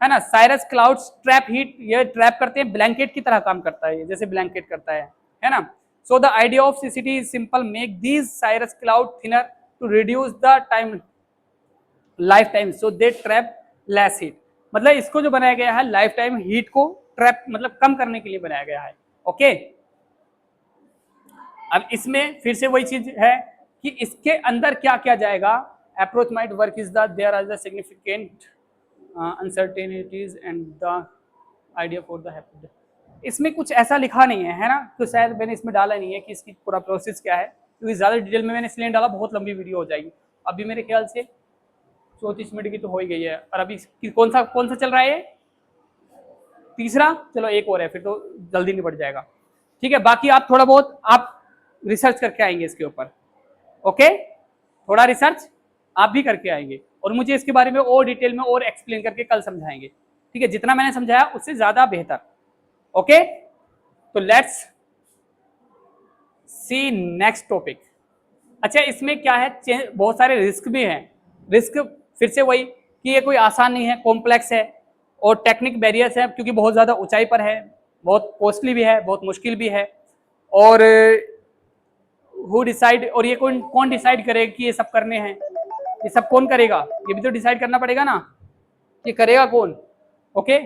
है ना। साइरस क्लाउड्स ट्रैप हीट, ये ट्रैप करते हैं, ब्लैंकेट की तरह काम करता है ये, जैसे ब्लैंकेट करता है ना। So the idea of CCT is simple, make these cirrus cloud thinner to reduce the time lifetime so they trap less heat, मतलब इसको जो बनाया गया है लाइफ टाइम हीट को ट्रैप मतलब कम करने के लिए बनाया गया है, ओके। अब इसमें फिर से वही चीज है कि इसके अंदर क्या किया जाएगा, approach might work is the there are the significant uncertainties and the idea for the happy. इसमें कुछ ऐसा लिखा नहीं है ना, तो शायद मैंने इसमें डाला नहीं है कि इसकी पूरा प्रोसेस क्या है, क्योंकि ज्यादा डिटेल में मैंने इसलिए डाला, बहुत लंबी वीडियो हो जाएगी। अभी मेरे ख्याल से 34 मिनट की तो हो ही गई है, और अभी कौन सा चल रहा है ये, तीसरा, चलो एक और है फिर तो जल्दी निपट जाएगा, ठीक है। बाकी आप थोड़ा बहुत आप रिसर्च करके आएंगे इसके ऊपर, ओके, थोड़ा रिसर्च आप भी करके आएंगे और मुझे इसके बारे में और डिटेल में और एक्सप्लेन करके कल समझाएंगे, ठीक है। जितना मैंने समझाया उससे ज्यादा बेहतर, ओके। तो लेट्स सी नेक्स्ट टॉपिक। अच्छा इसमें क्या है, बहुत सारे रिस्क भी हैं। रिस्क फिर से वही कि ये कोई आसान नहीं है, कॉम्प्लेक्स है, और टेक्निक बैरियर्स है, क्योंकि बहुत ज़्यादा ऊंचाई पर है, बहुत कॉस्टली भी है, बहुत मुश्किल भी है, और हु डिसाइड, और ये कौन डिसाइड करेगा कि ये सब करने हैं? ये सब कौन करेगा? ये भी तो डिसाइड करना पड़ेगा ना, ये करेगा कौन? ओके,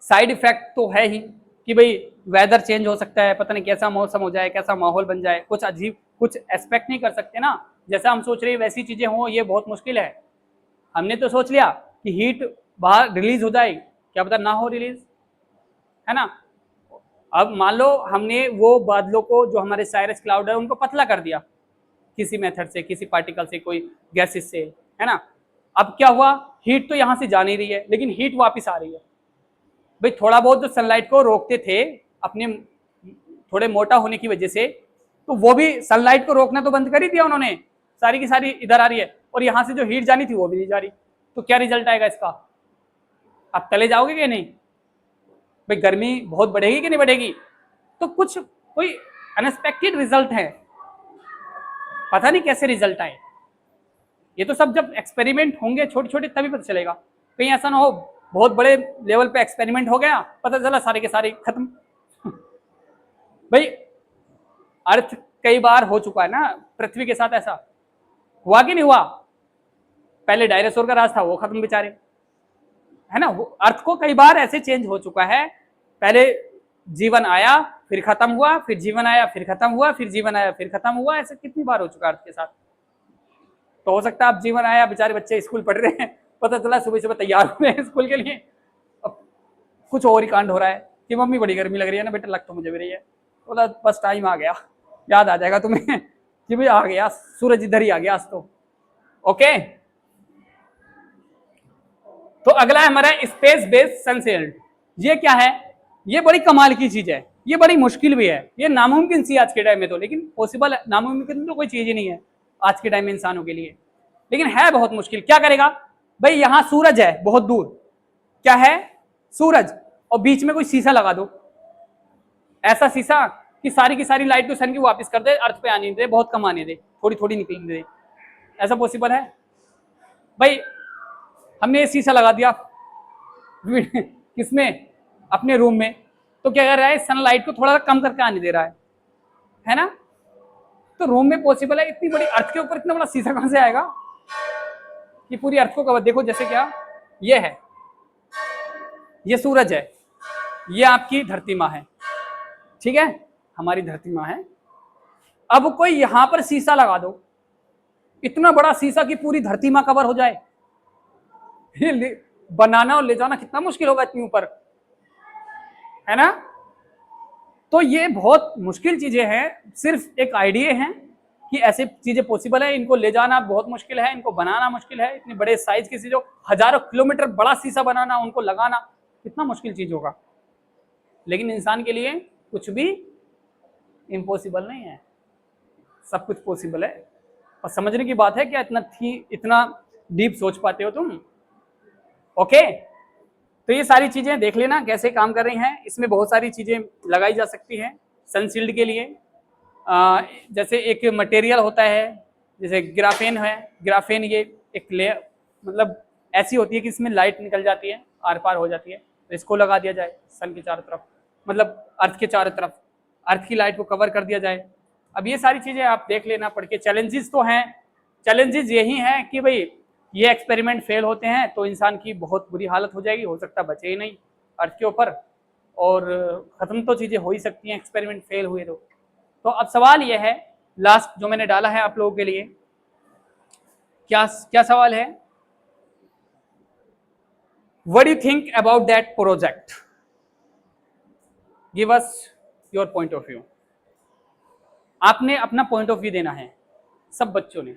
साइड इफेक्ट तो है ही कि भाई वेदर चेंज हो सकता है, पता नहीं कैसा मौसम हो जाए, कैसा माहौल बन जाए, कुछ अजीब, कुछ एक्सपेक्ट नहीं कर सकते ना, जैसा हम सोच रहे हैं वैसी चीजें हो, ये बहुत मुश्किल है। हमने तो सोच लिया कि हीट बाहर रिलीज हो जाएगी, क्या पता ना हो रिलीज, है ना। अब मान लो हमने वो बादलों को, जो हमारे साइरस क्लाउड है, उनको पतला कर दिया किसी मेथड से, किसी पार्टिकल से, कोई गैसेस से, है ना। अब क्या हुआ, हीट तो यहां से जा नहीं रही है, लेकिन हीट वापस आ रही है। भाई थोड़ा बहुत जो सनलाइट को रोकते थे अपने थोड़े मोटा होने की वजह से, तो वो भी सनलाइट को रोकना तो बंद कर ही दिया उन्होंने, सारी की सारी इधर आ रही है, और यहां से जो हीट जानी थी वो भी नहीं जा रही। तो क्या रिजल्ट आएगा इसका? आप तले जाओगे कि नहीं? भाई गर्मी बहुत बढ़ेगी कि नहीं बढ़ेगी? तो कुछ कोई अनएक्सपेक्टेड रिजल्ट है, पता नहीं कैसे रिजल्ट आए। ये तो सब जब एक्सपेरिमेंट होंगे छोटे छोटे तभी पता चलेगा। कहीं ऐसा ना हो बहुत बड़े लेवल पे एक्सपेरिमेंट हो गया, पता चला सारे के सारे खत्म। भाई अर्थ कई बार हो चुका है ना पृथ्वी के साथ, ऐसा हुआ कि नहीं हुआ? पहले डायनासोर का राज था, वो खत्म बेचारे, है ना। अर्थ को कई बार ऐसे चेंज हो चुका है, पहले जीवन आया फिर खत्म हुआ, फिर जीवन आया फिर खत्म हुआ, फिर जीवन आया फिर खत्म हुआ, ऐसे कितनी बार हो चुका अर्थ के साथ। तो हो सकता है अब जीवन आया, बेचारे बच्चे स्कूल पढ़ रहे हैं, पता चला सुबह सुबह तैयार हुए हैं स्कूल के लिए, अब कुछ और ही कांड हो रहा है कि मम्मी बड़ी गर्मी लग रही है ना बेटा, लग तो मुझे भी रही है, बोला बस टाइम आ गया, याद आ जाएगा तुम्हें कि भाई आ गया सूरज, इधर ही आ गया आज तो। ओके, तो अगला है हमारा स्पेस बेस्ड सनसेल्ड। ये क्या है? ये बड़ी कमाल की चीज है, ये बड़ी मुश्किल भी है, ये नामुमकिन सी आज के टाइम में तो, लेकिन पॉसिबल है, नामुमकिन तो कोई चीज ही नहीं है आज के टाइम में इंसानों के लिए, लेकिन है बहुत मुश्किल। क्या करेगा भाई, यहां सूरज है बहुत दूर, क्या है? सूरज, और बीच में कोई शीशा लगा दो, ऐसा शीशा कि सारी की सारी लाइट तो सन की वापस कर दे, अर्थ पे आने दे, बहुत कम आने दे, थोड़ी थोड़ी निकलने दे, ऐसा पॉसिबल है? भाई हमने ये शीशा लगा दिया किसमें? अपने रूम में, तो क्या कर रहा है, सनलाइट को थोड़ा सा कम करके आने दे रहा है ना। तो रूम में पॉसिबल है, इतनी बड़ी अर्थ के ऊपर इतना बड़ा शीशा कहां से आएगा? ये पूरी अर्थ को कवर, देखो जैसे क्या ये है, ये सूरज है, ये आपकी धरती माँ है, ठीक है, हमारी धरती माँ है। अब कोई यहां पर शीशा लगा दो, इतना बड़ा शीशा कि पूरी धरती माँ कवर हो जाए, बनाना और ले जाना कितना मुश्किल होगा इतनी ऊपर, है ना। तो ये बहुत मुश्किल चीजें हैं, सिर्फ एक आइडिया है कि ऐसे चीजें पॉसिबल है, इनको ले जाना बहुत मुश्किल है, इनको बनाना मुश्किल है, इतने बड़े साइज की चीजों, हजारों किलोमीटर बड़ा शीशा बनाना, उनको लगाना कितना मुश्किल चीज होगा, लेकिन इंसान के लिए कुछ भी इम्पॉसिबल नहीं है, सब कुछ पॉसिबल है। और समझने की बात है क्या, इतना डीप सोच पाते हो तुम? ओके, तो ये सारी चीजें देख लेना कैसे काम कर रही हैं, इसमें बहुत सारी चीजें लगाई जा सकती हैं सनशील्ड के लिए। जैसे एक मटेरियल होता है, जैसे ग्राफेन है, ग्राफेन ये एक लेयर, मतलब ऐसी होती है कि इसमें लाइट निकल जाती है, आर पार हो जाती है, तो इसको लगा दिया जाए सन के चारों तरफ, मतलब अर्थ के चारों तरफ, अर्थ की लाइट को कवर कर दिया जाए। अब ये सारी चीजें आप देख लेना पढ़ के। चैलेंजेस तो हैं, चैलेंजेस यही हैं कि भाई ये एक्सपेरिमेंट फेल होते हैं तो इंसान की बहुत बुरी हालत हो जाएगी, हो सकता बचे ही नहीं अर्थ के ऊपर, और ख़त्म तो चीज़ें हो ही सकती हैं एक्सपेरिमेंट फेल हुए तो अब सवाल ये है लास्ट जो मैंने डाला है आप लोगों के लिए, क्या क्या सवाल है? What do you think about that project? Give us your point of view. आपने अपना पॉइंट ऑफ व्यू देना है, सब बच्चों ने,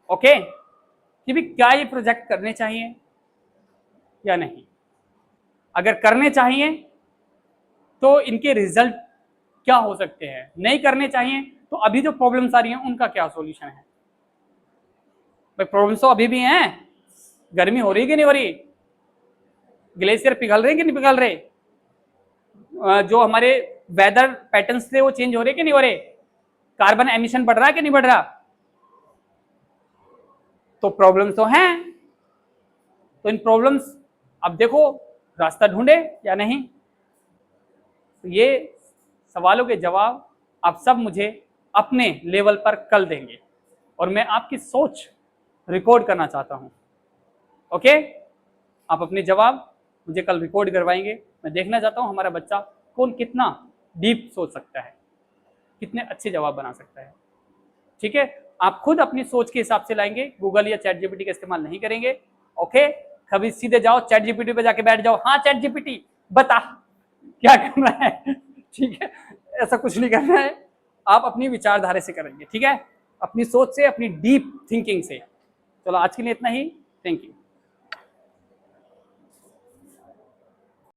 ओके, कि भी क्या ये प्रोजेक्ट करने चाहिए या नहीं। अगर करने चाहिए तो इनके रिजल्ट क्या हो सकते हैं, नहीं करने चाहिए तो अभी जो प्रॉब्लम्स आ रही हैं उनका क्या सॉल्यूशन है। भाई प्रॉब्लम्स तो अभी भी हैं, गर्मी हो रही है कि नहीं हो रही, ग्लेशियर पिघल रहे कि नहीं पिघल रहे, जो हमारे वेदर पैटर्न्स थे वो चेंज हो रहे कि नहीं हो रहे, कार्बन एमिशन बढ़ रहा है कि नहीं बढ़ रहा, तो प्रॉब्लम्स तो हैं। तो इन प्रॉब्लम्स अब देखो रास्ता ढूंढे या नहीं। तो ये सवालों के जवाब आप सब मुझे अपने लेवल पर कल देंगे और मैं आपकी सोच रिकॉर्ड करना चाहता हूं। ओके, आप अपने जवाब मुझे कल रिकॉर्ड करवाएंगे। मैं देखना चाहता हूं हमारा बच्चा कौन कितना डीप सोच सकता है, कितने अच्छे जवाब बना सकता है। ठीक है, आप खुद अपनी सोच के हिसाब से लाएंगे, गूगल या चैट जीपीटी का इस्तेमाल नहीं करेंगे। ओके, कभी सीधे जाओ चैट जीपीटी पे जाके बैठ जाओ, हाँ चैट जीपीटी बता क्या करना है। ठीक है, ऐसा कुछ नहीं करना है, आप अपनी विचारधारा से करेंगे। ठीक है, अपनी सोच से, अपनी डीप थिंकिंग से। चलो आज के लिए इतना ही, थैंक यू।